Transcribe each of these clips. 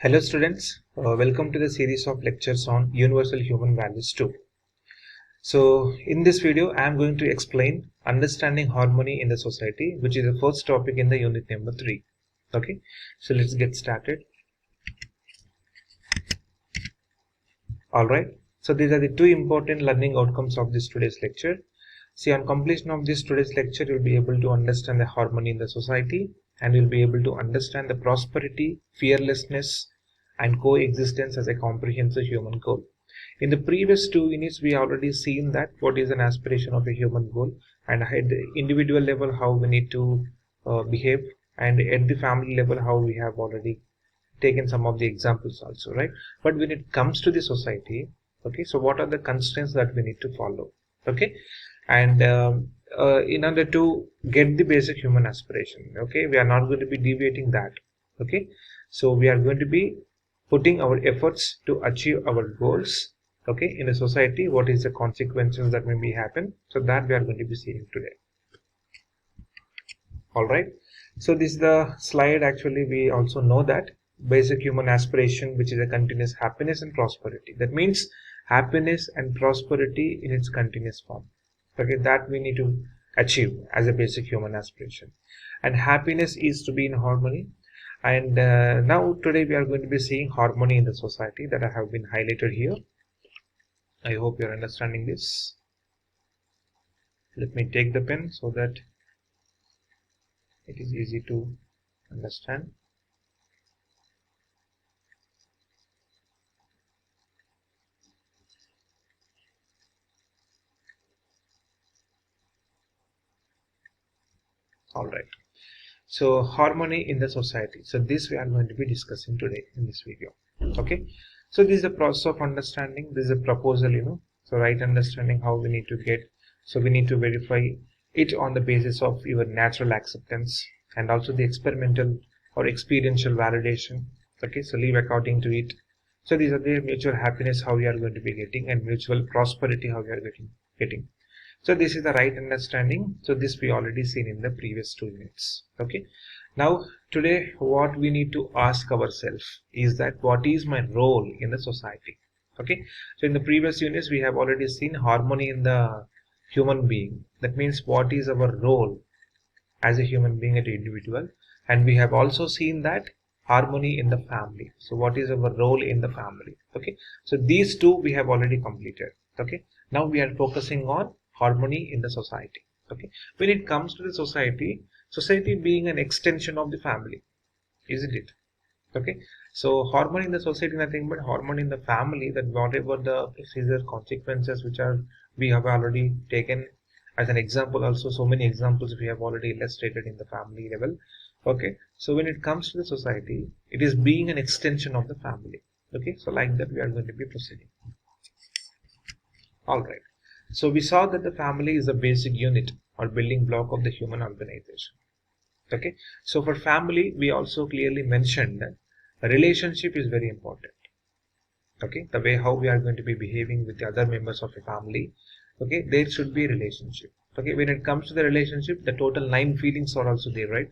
Hello students, welcome to the series of lectures on Universal Human Values 2. So in this video I am going to explain understanding harmony in the society, which is the first topic in the unit number 3. Okay, so let's get started. Alright, so these are the two important learning outcomes of this today's lecture. See, on completion of this today's lecture, you'll be able to understand the harmony in the society, and you'll be able to understand the prosperity, fearlessness, and coexistence as a comprehensive human goal. In the previous two units, we already seen that what is an aspiration of a human goal, and at the individual level how we need to behave, and at the family level how we have already taken some of the examples also, right? But when it comes to the society, okay, so what are the constraints that we need to follow? Okay, and in order to get the basic human aspiration, okay, we are not going to be deviating that. Okay, so we are going to be putting our efforts to achieve our goals, okay, in a society. What is the consequences that may be happen, so that we are going to be seeing today. All right, so this is the slide. Actually, we also know that basic human aspiration, which is a continuous happiness and prosperity, that means happiness and prosperity in its continuous form, okay, that we need to achieve as a basic human aspiration. And happiness is to be in harmony. And now today we are going to be seeing harmony in the society, that I have been highlighted here. I hope you are understanding this. Let me take the pen so that it is easy to understand. All right, so harmony in the society, so this we are going to be discussing today in this video. Okay, so this is a process of understanding. This is a proposal, so right understanding how we need to get, so we need to verify it on the basis of your natural acceptance and also the experimental or experiential validation. Okay, so live according to it. So these are the mutual happiness how we are going to be getting, and mutual prosperity how we are getting. So this is the right understanding. So this we already seen in the previous 2 units. Okay, now today what we need to ask ourselves is that what is my role in the society? Okay, so in the previous units we have already seen harmony in the human being. That means what is our role as a human being, at an individual, and we have also seen that harmony in the family. So what is our role in the family? Okay, so these two we have already completed. Okay, now we are focusing on harmony in the society. Okay, when it comes to the society being an extension of the family, isn't it? Okay, so harmony in the society, nothing but harmony in the family, that whatever the procedure consequences which are we have already taken as an example, also so many examples we have already illustrated in the family level. Okay, so when it comes to the society, it is being an extension of the family. Okay, so like that we are going to be proceeding. All right, so we saw that the family is the basic unit or building block of the human organization. Okay, so for family we also clearly mentioned that a relationship is very important. Okay, the way how we are going to be behaving with the other members of a family, okay, there should be a relationship. Okay, when it comes to the relationship, the total 9 feelings are also there, right?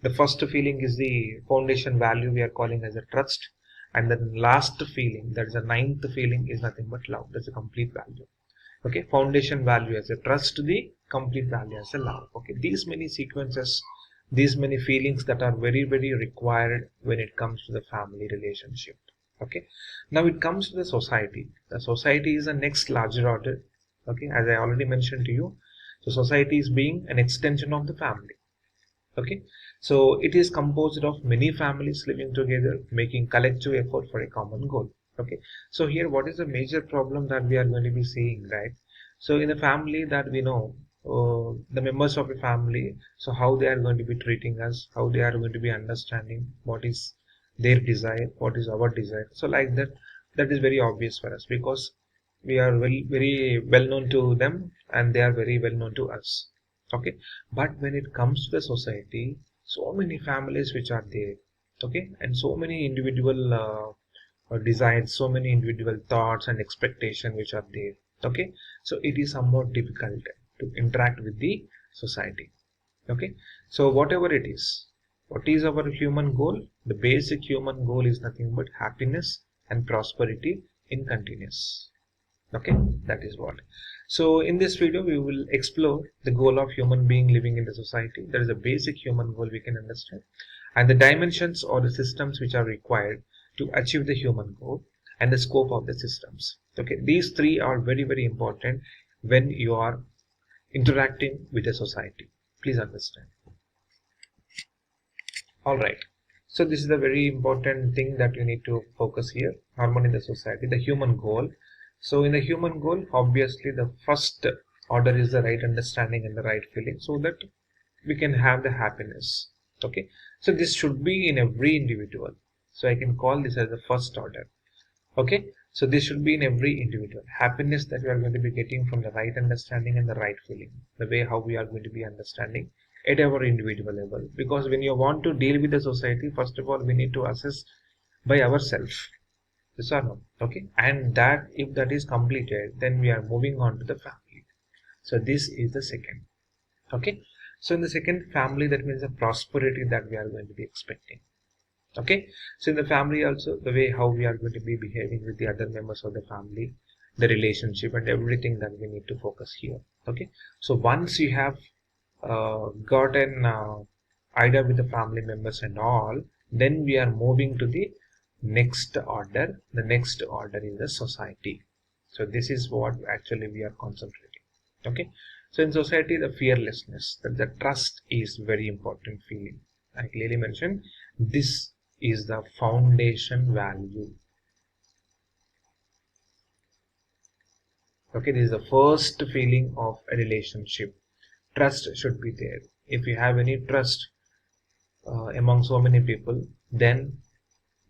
The first feeling is the foundation value we are calling as a trust, and the last feeling, that is the 9th feeling, is nothing but love. That's a complete value. Okay, foundation value as a trust, the complete value as a love. Okay, these many sequences, these many feelings that are very required when it comes to the family relationship. Okay, now it comes to the society. The society is the next larger order. Okay, as I already mentioned to you, so society is being an extension of the family. Okay, so it is composed of many families living together, making collective effort for a common goal. Okay, so here what is the major problem that we are going to be seeing, right? So in the family, that we know, the members of a family, so how they are going to be treating us, how they are going to be understanding what is their desire, what is our desire. So like that, that is very obvious for us, because we are very well known to them and they are very well known to us. Okay, but when it comes to the society, so many families which are there, okay, and so many individual desires, so many individual thoughts and expectations which are there. Okay, so it is somewhat difficult to interact with the society. Okay, so whatever it is, What is our human goal? The basic human goal is nothing but happiness and prosperity in continuous. Okay, that is what. So in this video we will explore the goal of human being living in the society. That is a basic human goal we can understand, and the dimensions or the systems which are required to achieve the human goal, and the scope of the systems. Okay, these three are very, very important when you are interacting with a society. Please understand. All right. So this is the very important thing that you need to focus here. Harmony in the society, the human goal. So in the human goal, obviously the first order is the right understanding and the right feeling, so that we can have the happiness. Okay. So this should be in every individual. So I can call this as the first order. Okay. So this should be in every individual. Happiness that we are going to be getting from the right understanding and the right feeling. The way how we are going to be understanding at our individual level. Because when you want to deal with the society, first of all, we need to assess by ourselves. Yes or no? Okay. And that, if that is completed, then we are moving on to the family. So this is the second. Okay. So in the second, family, that means the prosperity that we are going to be expecting. Okay. So in the family also, the way how we are going to be behaving with the other members of the family, the relationship and everything that we need to focus here. Okay. So once you have got an idea with the family members and all, then we are moving to the next order. The next order is the society. So this is what actually we are concentrating. Okay. So in society, the fearlessness, that the trust is very important feeling. I clearly mentioned this is the foundation value. Okay, this is the first feeling of a relationship. Trust should be there. If you have any trust among so many people, then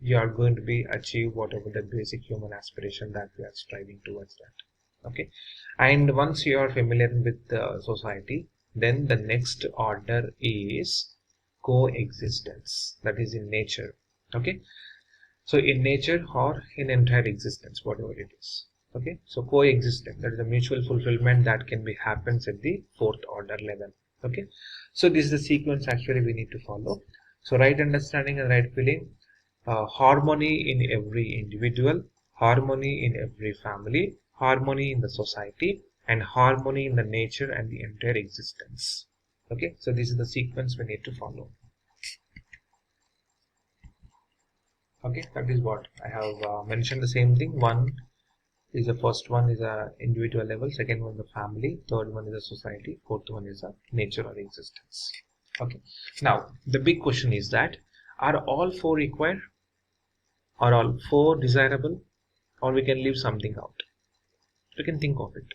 you are going to be achieve whatever the basic human aspiration that we are striving towards that. Okay, and once you are familiar with the society, then the next order is coexistence, that is in nature. Okay, so in nature or in entire existence, whatever it is. Okay, so coexistence, that is a mutual fulfillment that can be happens at the fourth order level. Okay, so this is the sequence actually we need to follow. So right understanding and right feeling, harmony in every individual, harmony in every family, harmony in the society, and harmony in the nature and the entire existence. Okay, so this is the sequence we need to follow. Okay, that is what I have mentioned. The same thing. One is the first one is a individual level, second one is the family, third one is the society, fourth one is a nature or existence. Okay, now the big question is that are all four required? Are all four desirable, or we can leave something out? You can think of it.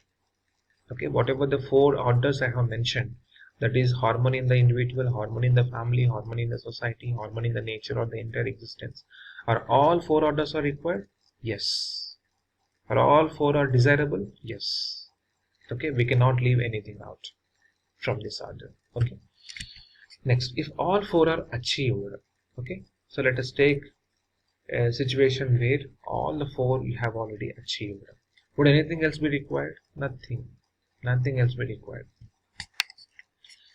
Okay, whatever the four orders I have mentioned, that is harmony in the individual, harmony in the family, harmony in the society, harmony in the nature or the entire existence. Are all four orders are required? Yes. Are all four are desirable? Yes. Okay, we cannot leave anything out from this order. Okay. Next, if all four are achieved, okay, so let us take a situation where all the four you have already achieved. Would anything else be required? Nothing. Nothing else be required.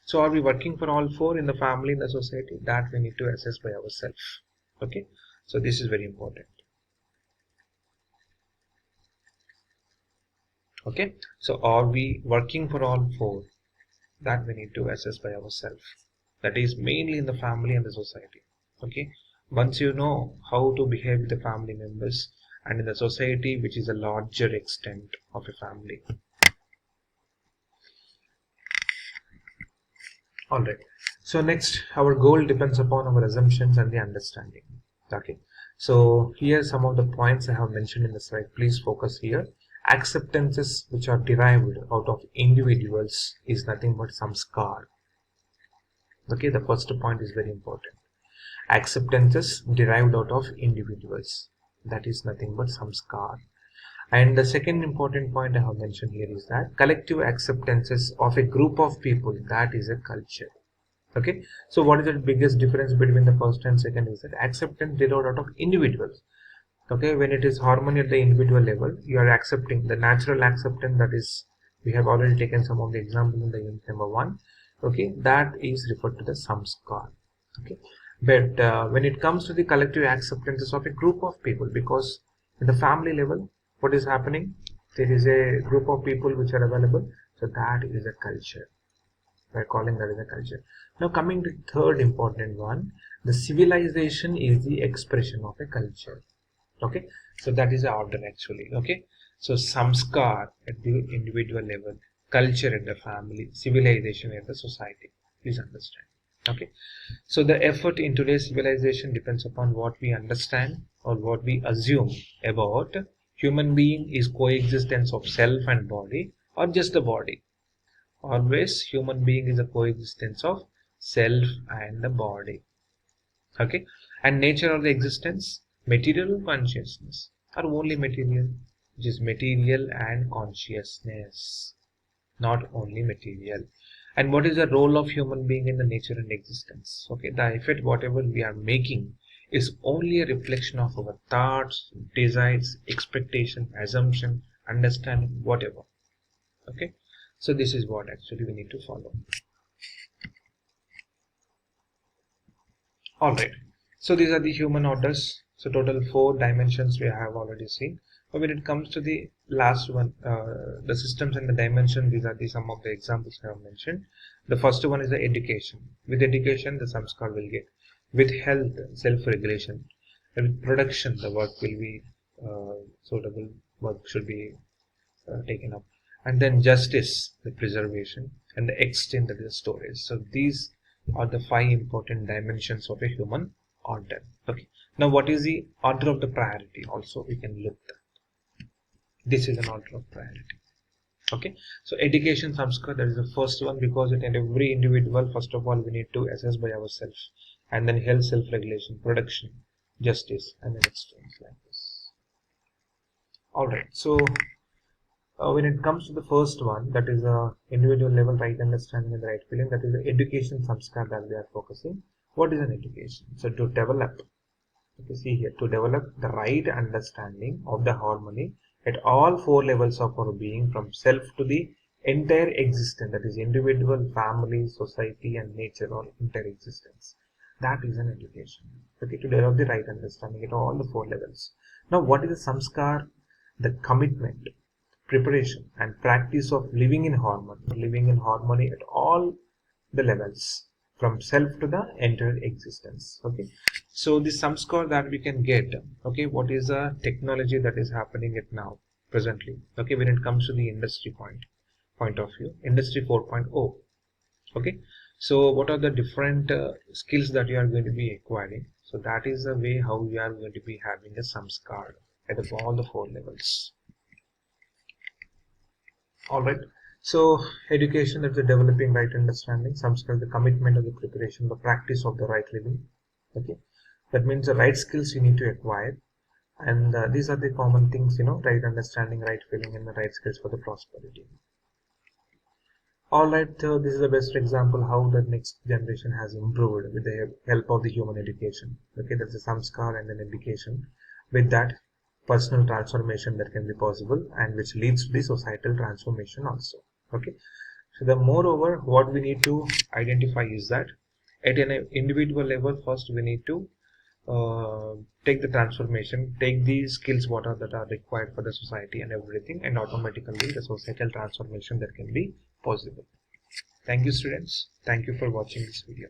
So are we working for all four in the family, in the society? That we need to assess by ourselves. Okay. So this is very important. Okay. So are we working for all four? That we need to assess by ourselves. That is mainly in the family and the society. Okay. Once you know how to behave with the family members and in the society, which is a larger extent of a family. Alright. So next, our goal depends upon our assumptions and the understanding. Okay. So here some of the points I have mentioned in the slide. Please focus here. Acceptances which are derived out of individuals is nothing but samskar. Okay, the first point is very important. Acceptances derived out of individuals, that is nothing but samskar. And the second important point I have mentioned here is that collective acceptances of a group of people, that is a culture. Okay, so what is the biggest difference between the first and second is that acceptance derived out of individuals. Okay, when it is harmony at the individual level, you are accepting the natural acceptance, that is, we have already taken some of the examples in the unit number 1. Okay, that is referred to the samskar. Okay, but when it comes to the collective acceptances of a group of people, because at the family level, what is happening, there is a group of people which are available, so that is a culture. We're calling that as a culture. Now coming to third important one, the civilization is the expression of a culture. Okay, so that is the order actually. Okay, so samskar at the individual level, culture at the family, civilization at the society. Please understand. Okay, so the effort in today's civilization depends upon what we understand or what we assume about human being is coexistence of self and body, or just the body. Always human being is a coexistence of self and the body. Okay, and nature of the existence, material consciousness, or only material, which is material and consciousness, not only material. And what is the role of human being in the nature and existence? Okay, the effort whatever we are making is only a reflection of our thoughts, desires, expectation, assumption, understanding, whatever. Okay, so this is what actually we need to follow. All right, so these are the human orders. So total 4 dimensions we have already seen. But when it comes to the last one, the systems and the dimension, these are the some of the examples I have mentioned. The first one is the education. With education, the samskar will get. With health, self-regulation. With production, the work will be suitable. Work should be taken up. And then justice, the preservation, and the extent, that is the storage. So these are the 5 important dimensions of a human order. Okay. Now, what is the order of the priority? Also, we can look at. This is an order of priority. Okay. So, education samskar, that is the first one, because in every individual, first of all, we need to assess by ourselves, and then health, self-regulation, production, justice, and then exchange, like this. All right. So, when it comes to the first one, that is a individual level right understanding and right feeling, that is the education samskar that we are focusing. What is an education? So to develop, you see here, to develop the right understanding of the harmony at all 4 levels of our being, from self to the entire existence, that is individual, family, society, and nature, or entire existence. That is an education. Okay, to develop the right understanding at all the 4 levels. Now, what is the samskar? The commitment, preparation, and practice of living in harmony at all the levels, from self to the entire existence. Okay, so the samskar that we can get, okay, what is the technology that is happening at now presently, okay, when it comes to the industry point of view, industry 4.0. okay, so what are the different skills that you are going to be acquiring? So that is the way how we are going to be having a samskar at all the 4 levels. All right, so education, is the developing right understanding. Samskar, the commitment of the preparation, the practice of the right living. Okay, that means the right skills you need to acquire, and these are the common things, right understanding, right feeling, and the right skills for the prosperity. All right, this is the best example how the next generation has improved with the help of the human education. Okay, that's the samskar and then education. With that, personal transformation that can be possible, and which leads to the societal transformation also. Okay, so the moreover, what we need to identify is that at an individual level, first we need to take the transformation, take the skills what are that are required for the society and everything, and automatically the societal transformation that can be possible. Thank you, students. Thank you for watching this video.